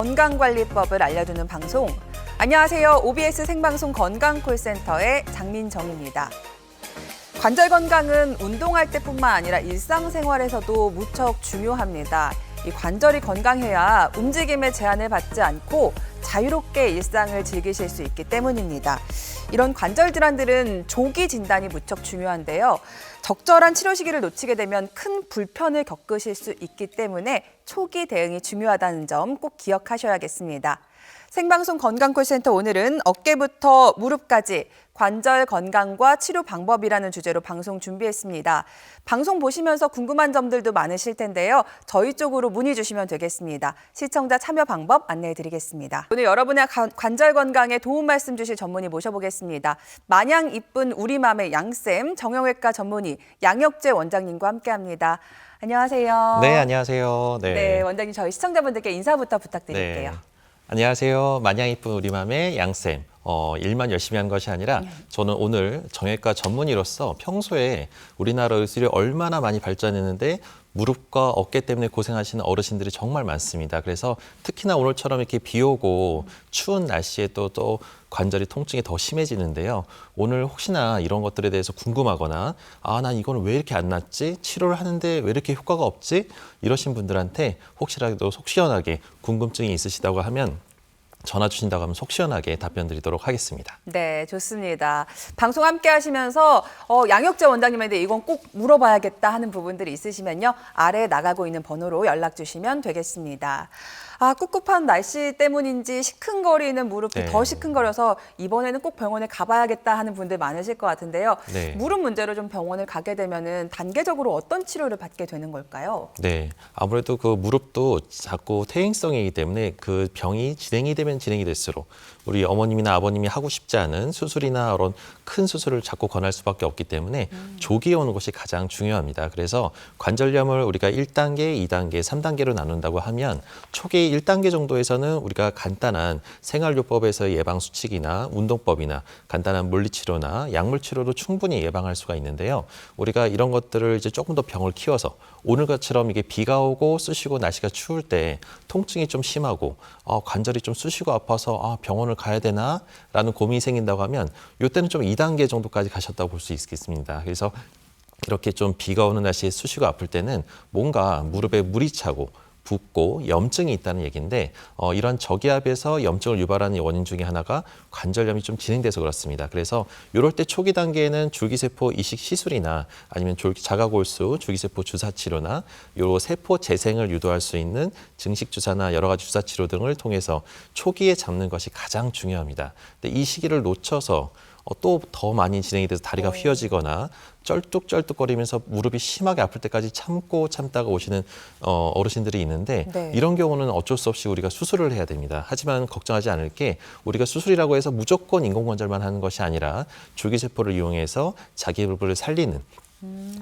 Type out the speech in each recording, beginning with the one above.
건강관리법을 알려주는 방송. 안녕하세요. OBS 생방송 건강콜센터의 장민정입니다. 관절 건강은 운동할 때뿐만 아니라 일상생활에서도 무척 중요합니다. 이 관절이 건강해야 움직임의 제한을 받지 않고 자유롭게 일상을 즐기실 수 있기 때문입니다. 이런 관절 질환들은 조기 진단이 무척 중요한데요. 적절한 치료 시기를 놓치게 되면 큰 불편을 겪으실 수 있기 때문에 초기 대응이 중요하다는 점 꼭 기억하셔야겠습니다. 생방송 건강콜센터 오늘은 어깨부터 무릎까지 관절 건강과 치료 방법이라는 주제로 방송 준비했습니다. 방송 보시면서 궁금한 점들도 많으실 텐데요. 저희 쪽으로 문의 주시면 되겠습니다. 시청자 참여 방법 안내해 드리겠습니다. 오늘 여러분의 관절 건강에 도움 말씀 주실 전문의 모셔보겠습니다. 마냥 이쁜 우리맘의 양쌤, 정형외과 전문의 양혁재 원장님과 함께합니다. 안녕하세요. 네, 안녕하세요. 네, 원장님 저희 시청자분들께 인사부터 부탁드릴게요. 네. 안녕하세요. 마냥 이쁜 우리맘의 양쌤. 일만 열심히 한 것이 아니라 저는 오늘 정형외과 전문의로서 평소에 우리나라 의술이 얼마나 많이 발전했는데 무릎과 어깨 때문에 고생하시는 어르신들이 정말 많습니다. 그래서 특히나 오늘처럼 이렇게 비 오고 추운 날씨에 또 관절이 통증이 더 심해지는데요. 오늘 혹시나 이런 것들에 대해서 궁금하거나 난 이거는 왜 이렇게 안 낫지? 치료를 하는데 왜 이렇게 효과가 없지? 이러신 분들한테 혹시라도 속 시원하게 궁금증이 있으시다고 하면 전화 주신다고 하면 속 시원하게 답변 드리도록 하겠습니다. 네, 좋습니다. 방송 함께 하시면서 양혁재 원장님한테 이건 꼭 물어봐야겠다 하는 부분들이 있으시면요. 아래에 나가고 있는 번호로 연락 주시면 되겠습니다. 꿉꿉한 날씨 때문인지 시큰거리는 무릎이 더 시큰거려서 이번에는 꼭 병원에 가봐야겠다 하는 분들 많으실 것 같은데요. 네. 무릎 문제로 좀 병원을 가게 되면은 단계적으로 어떤 치료를 받게 되는 걸까요? 네, 아무래도 그 무릎도 자꾸 퇴행성이기 때문에 그 병이 진행이 되면 진행이 될수록 우리 어머님이나 아버님이 하고 싶지 않은 수술이나 그런 큰 수술을 자꾸 권할 수밖에 없기 때문에 조기에 오는 것이 가장 중요합니다. 그래서 관절염을 우리가 1단계, 2단계, 3단계로 나눈다고 하면 초기 1단계 정도에서는 우리가 간단한 생활요법에서의 예방수칙이나 운동법이나 간단한 물리치료나 약물치료로 충분히 예방할 수가 있는데요. 우리가 이런 것들을 이제 조금 더 병을 키워서 오늘같처럼 이게 비가 오고 쑤시고 날씨가 추울 때 통증이 좀 심하고 관절이 좀 쑤시고 아파서 병원을 가야 되나? 라는 고민이 생긴다고 하면 이때는 좀 2단계 정도까지 가셨다고 볼 수 있겠습니다. 그래서 이렇게 좀 비가 오는 날씨에 쑤시고 아플 때는 뭔가 무릎에 물이 차고 붓고 염증이 있다는 얘기인데 이런 저기압에서 염증을 유발하는 원인 중에 하나가 관절염이 좀 진행돼서 그렇습니다. 그래서 이럴 때 초기 단계에는 줄기세포 이식 시술이나 아니면 자가골수, 줄기세포 주사 치료나 요 세포 재생을 유도할 수 있는 증식 주사나 여러 가지 주사 치료 등을 통해서 초기에 잡는 것이 가장 중요합니다. 근데 이 시기를 놓쳐서 또 더 많이 진행이 돼서 다리가 휘어지거나 쩔뚝쩔뚝거리면서 무릎이 심하게 아플 때까지 참다가 오시는 어르신들이 있는데 이런 경우는 어쩔 수 없이 우리가 수술을 해야 됩니다. 하지만 걱정하지 않을 게 우리가 수술이라고 해서 무조건 인공관절만 하는 것이 아니라 줄기세포를 이용해서 자기 무릎을 살리는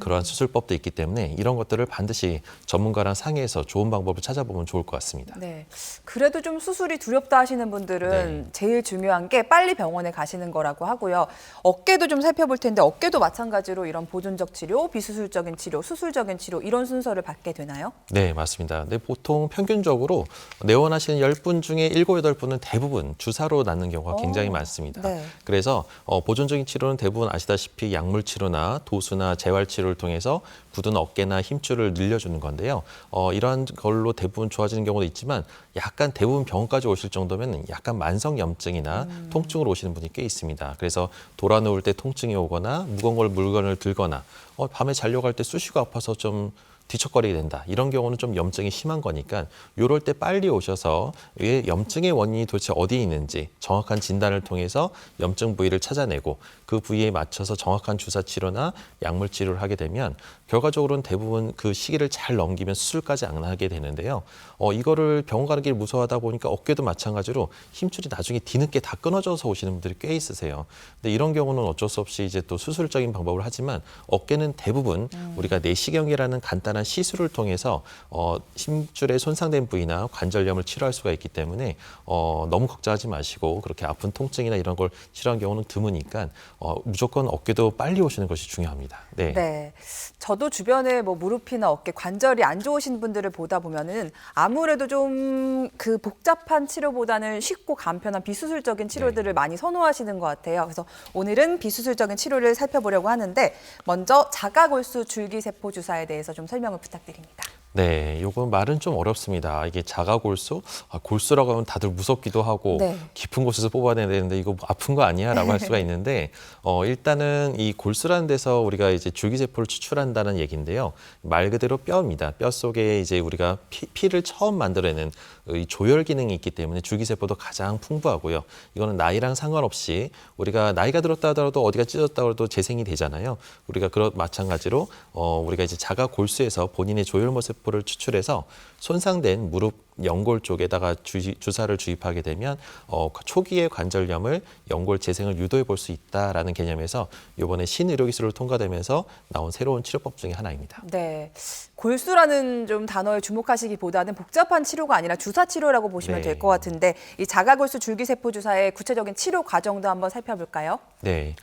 그러한 수술법도 있기 때문에 이런 것들을 반드시 전문가랑 상의해서 좋은 방법을 찾아보면 좋을 것 같습니다. 네, 그래도 좀 수술이 두렵다 하시는 분들은 제일 중요한 게 빨리 병원에 가시는 거라고 하고요. 어깨도 좀 살펴볼 텐데 어깨도 마찬가지로 이런 보존적 치료, 비수술적인 치료, 수술적인 치료 이런 순서를 받게 되나요? 네, 맞습니다. 근데 보통 평균적으로 내원하시는 10분 중에 7, 8분은 대부분 주사로 낫는 경우가 굉장히 많습니다. 그래서 보존적인 치료는 대부분 아시다시피 약물 치료나 도수나 재활치료를 통해서 굳은 어깨나 힘줄을 늘려주는 건데요. 이러한 걸로 대부분 좋아지는 경우도 있지만 약간 대부분 병원까지 오실 정도면 약간 만성 염증이나 통증으로 오시는 분이 꽤 있습니다. 그래서 돌아 누울 때 통증이 오거나 무거운 물건을 들거나 밤에 자려고 할 때 쑤시고 아파서 좀 뒤척거리게 된다. 이런 경우는 좀 염증이 심한 거니까 이럴 때 빨리 오셔서 염증의 원인이 도대체 어디에 있는지 정확한 진단을 통해서 염증 부위를 찾아내고 그 부위에 맞춰서 정확한 주사 치료나 약물 치료를 하게 되면 결과적으로는 대부분 그 시기를 잘 넘기면 수술까지 안 하게 되는데요. 이거를 병원 가는 길 무서워하다 보니까 어깨도 마찬가지로 힘줄이 나중에 뒤늦게 다 끊어져서 오시는 분들이 꽤 있으세요. 근데 이런 경우는 어쩔 수 없이 이제 또 수술적인 방법을 하지만 어깨는 대부분 우리가 내시경이라는 간단한 주입하는 시술을 통해서 힘줄에 손상된 부위나 관절염을 치료할 수가 있기 때문에 너무 걱정하지 마시고 그렇게 아픈 통증이나 이런 걸 치료한 경우는 드무니까 무조건 어깨도 빨리 오시는 것이 중요합니다. 네. 네. 저도 주변에 뭐 무릎이나 어깨 관절이 안 좋으신 분들을 보다 보면은 아무래도 좀 그 복잡한 치료보다는 쉽고 간편한 비수술적인 치료들을 많이 선호하시는 것 같아요. 그래서 오늘은 비수술적인 치료를 살펴보려고 하는데 먼저 자가골수 줄기세포 주사에 대해서 좀 설명을 부탁드립니다. 네, 요건 말은 좀 어렵습니다. 이게 자가골수? 골수라고 하면 다들 무섭기도 하고 네. 깊은 곳에서 뽑아내야 되는데 이거 아픈 거 아니야? 라고 할 수가 있는데 일단은 이 골수라는 데서 우리가 이제 줄기세포를 추출한다는 얘기인데요. 말 그대로 뼈입니다. 뼈 속에 이제 우리가 피를 처음 만들어내는 이 조열 기능이 있기 때문에 줄기세포도 가장 풍부하고요. 이거는 나이랑 상관없이 우리가 나이가 들었다 하더라도 어디가 찢어졌다 하더라도 재생이 되잖아요. 우리가 마찬가지로 우리가 이제 자가골수에서 본인의 조혈모 세포를 추출해서 손상된 무릎 연골 쪽에다가 주사를 주입하게 되면 초기의 관절염을 연골 재생을 유도해 볼 수 있다라는 개념에서 이번에 신의료기술을 통과되면서 나온 새로운 치료법 중에 하나입니다. 네. 골수라는 좀 단어에 주목하시기보다는 복잡한 치료가 아니라 주사 치료라고 보시면 네. 될 것 같은데 이 자가골수 줄기세포 주사의 구체적인 치료 과정도 한번 살펴볼까요? 네,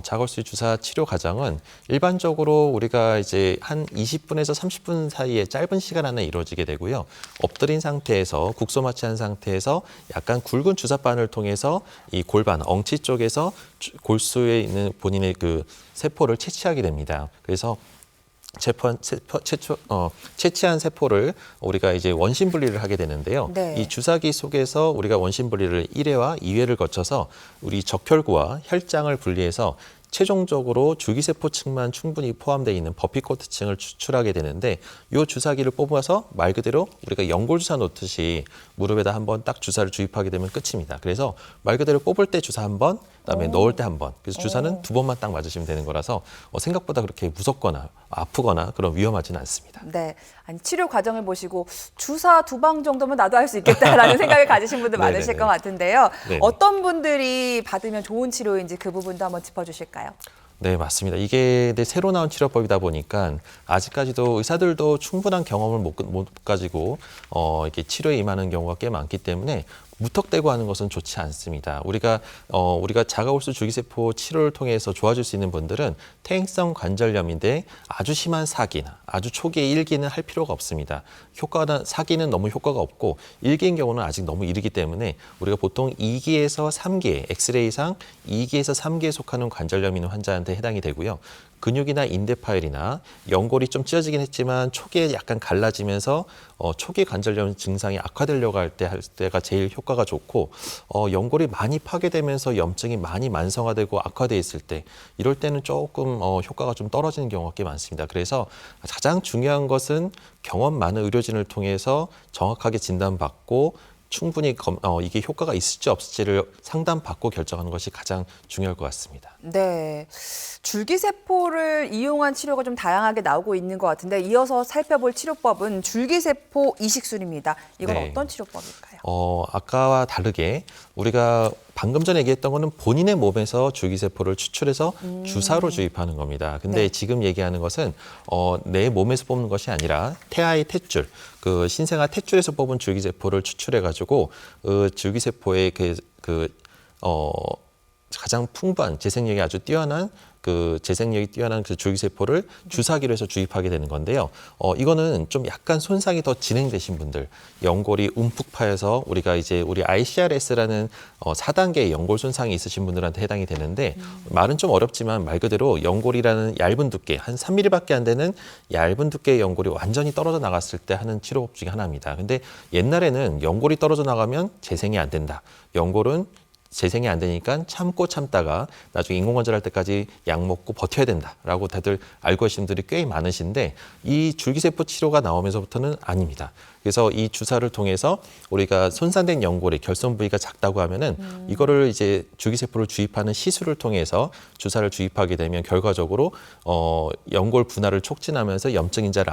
자골수 주사 치료 과정은 일반적으로 우리가 이제 한 20분에서 30분 사이에 짧은 시간 안에 이루어지게 되고요. 엎드린 상태에서 국소마취한 상태에서 약간 굵은 주사바늘 통해서 이 골반, 엉치 쪽에서 골수에 있는 본인의 그 세포를 채취하게 됩니다. 그래서 채취한 세포를 우리가 이제 원심 분리를 하게 되는데요. 네. 이 주사기 속에서 우리가 원심 분리를 1회와 2회를 거쳐서 우리 적혈구와 혈장을 분리해서 최종적으로 줄기세포층만 충분히 포함되어 있는 버피코트층을 추출하게 되는데 이 주사기를 뽑아서 말 그대로 우리가 연골주사 놓듯이 무릎에다 한번 딱 주사를 주입하게 되면 끝입니다. 그래서 말 그대로 뽑을 때 주사 한 번, 그다음에 넣을 때 한 번. 그래서 주사는 2번만 딱 맞으시면 되는 거라서 생각보다 그렇게 무섭거나 아프거나 그런 위험하지는 않습니다. 네. 아니, 치료 과정을 보시고 주사 2방 정도면 나도 할 수 있겠다라는 생각을 가지신 분들 많으실 네네네. 것 같은데요. 네네. 어떤 분들이 받으면 좋은 치료인지 그 부분도 한번 짚어주실까요? 네, 맞습니다. 이게 새로 나온 치료법이다 보니까 아직까지도 의사들도 충분한 경험을 못 가지고 이렇게 치료에 임하는 경우가 꽤 많기 때문에 무턱대고 하는 것은 좋지 않습니다. 우리가 자가골수 줄기세포 치료를 통해서 좋아질 수 있는 분들은 퇴행성 관절염인데 아주 심한 사기나 아주 초기의 일기는 할 필요가 없습니다. 사기는 너무 효과가 없고 일기인 경우는 아직 너무 이르기 때문에 우리가 보통 2기에서 3기, 엑스레이상 2기에서 3기에 속하는 관절염 있는 환자한테 해당이 되고요. 근육이나 인대 파열이나 연골이 좀 찢어지긴 했지만 초기에 약간 갈라지면서 초기 관절염 증상이 악화되려고 할 때가 제일 효과가 좋고 연골이 많이 파괴되면서 염증이 많이 만성화되고 악화돼 있을 때 이럴 때는 조금 효과가 좀 떨어지는 경우가 꽤 많습니다. 그래서 가장 중요한 것은 경험 많은 의료진을 통해서 정확하게 진단받고 충분히 이게 효과가 있을지 없을지를 상담받고 결정하는 것이 가장 중요할 것 같습니다. 네. 줄기세포를 이용한 치료가 좀 다양하게 나오고 있는 것 같은데 이어서 살펴볼 치료법은 줄기세포 이식술입니다. 이건 네. 어떤 치료법일까요? 아까와 다르게 우리가 방금 전에 얘기했던 거는 본인의 몸에서 줄기세포를 추출해서 주사로 주입하는 겁니다. 근데 네. 지금 지금 얘기하는 것은 내 몸에서 뽑는 것이 아니라 태아의 탯줄, 그 신생아 탯줄에서 뽑은 줄기세포를 추출해가지고 줄기세포의 가장 풍부한 재생력이 아주 뛰어난 그 줄기세포를 주사기로 해서 주입하게 되는 건데요. 이거는 좀 약간 손상이 더 진행되신 분들, 연골이 움푹 파여서 우리 ICRS라는 4단계의 연골 손상이 있으신 분들한테 해당이 되는데 말은 좀 어렵지만 말 그대로 연골이라는 얇은 두께, 한 3mm밖에 안 되는 얇은 두께의 연골이 완전히 떨어져 나갔을 때 하는 치료법 중에 하나입니다. 근데 옛날에는 연골이 떨어져 나가면 재생이 안 된다. 연골은 재생이 안 되니까 참다가 나중에 인공관절 할 때까지 약 먹고 버텨야 된다라고 다들 알고 계신 분들이 꽤 많으신데 이 줄기세포 치료가 나오면서부터는 아닙니다. 그래서 이 주사를 통해서 우리가 손상된 연골의 결손 부위가 작다고 하면은 이거를 이제 줄기세포를 주입하는 시술을 통해서 주사를 주입하게 되면 결과적으로 연골 분할을 촉진하면서 염증 인자를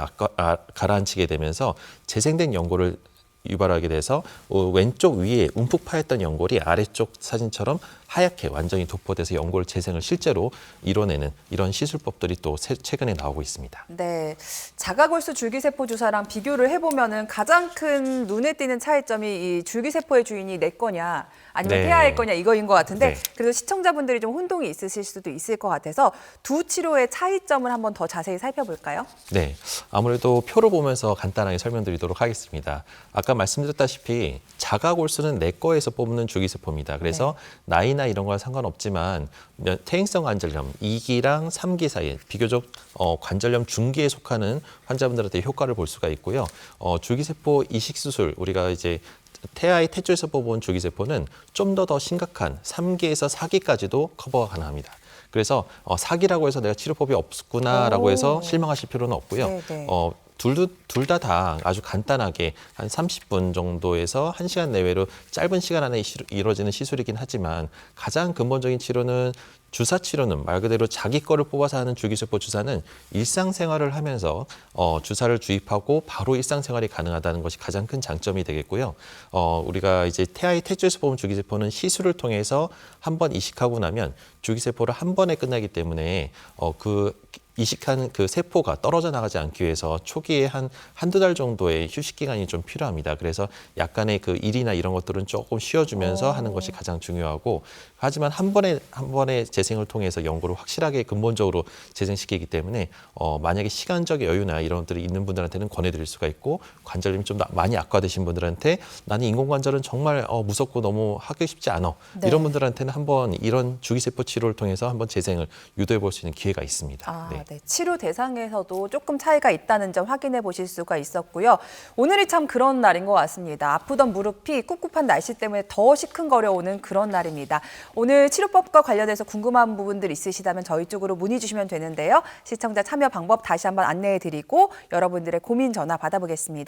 가라앉히게 되면서 재생된 연골을 유발하게 돼서 왼쪽 위에 움푹 파였던 연골이 아래쪽 사진처럼 하얗게 완전히 도포돼서 연골 재생을 실제로 이뤄내는 이런 시술법들이 또 최근에 나오고 있습니다. 네, 자가골수 줄기세포 주사랑 비교를 해보면은 가장 큰 눈에 띄는 차이점이 이 줄기세포의 주인이 내 거냐 아니면 네. 태아의 거냐 이거인 것 같은데 네. 그래도 시청자분들이 좀 혼동이 있으실 수도 있을 것 같아서 두 치료의 차이점을 한번 더 자세히 살펴볼까요? 네, 아무래도 표로 보면서 간단하게 설명드리도록 하겠습니다. 아까 말씀드렸다시피 자가골수는 내과에서 뽑는 줄기세포입니다. 그래서 나이나 이런 거와 상관없지만 퇴행성 관절염 2기랑 3기 사이에 비교적 관절염 중기에 속하는 환자분들한테 효과를 볼 수가 있고요. 줄기세포 이식 수술 우리가 이제 태아의 태초에서 뽑은 줄기세포는 좀 더 심각한 3기에서 4기까지도 커버가 가능합니다. 그래서 4기라고 해서 내가 치료법이 없구나라고 해서 실망하실 필요는 없고요. 네네. 둘 다 아주 간단하게 한 30분 정도에서 1시간 내외로 짧은 시간 안에 이루어지는 시술이긴 하지만 가장 근본적인 치료는 주사 치료는 말 그대로 자기 거를 뽑아서 하는 줄기세포 주사는 일상생활을 하면서 주사를 주입하고 바로 일상생활이 가능하다는 것이 가장 큰 장점이 되겠고요. 우리가 이제 태아의 태초에서 뽑은 줄기세포는 시술을 통해서 한 번 이식하고 나면 줄기세포를 한 번에 끝나기 때문에 그 이식한 그 세포가 떨어져 나가지 않기 위해서 초기에 한두 달 정도의 휴식 기간이 좀 필요합니다. 그래서 약간의 그 일이나 이런 것들은 조금 쉬어주면서 하는 것이 가장 중요하고 하지만 한 번의 재생을 통해서 연골을 확실하게 근본적으로 재생시키기 때문에 만약에 시간적 여유나 이런 것들이 있는 분들한테는 권해드릴 수가 있고 관절염이 좀 많이 악화되신 분들한테 나는 인공관절은 정말 무섭고 너무 하기 쉽지 않아. 네. 이런 분들한테는 한번 이런 줄기세포 치료를 통해서 한번 재생을 유도해 볼 수 있는 기회가 있습니다. 네. 치료 대상에서도 조금 차이가 있다는 점 확인해 보실 수가 있었고요. 오늘이 참 그런 날인 것 같습니다. 아프던 무릎이 꿉꿉한 날씨 때문에 더 시큰거려오는 그런 날입니다. 오늘 치료법과 관련해서 궁금한 부분들 있으시다면 저희 쪽으로 문의 주시면 되는데요. 시청자 참여 방법 다시 한번 안내해 드리고 여러분들의 고민 전화 받아보겠습니다.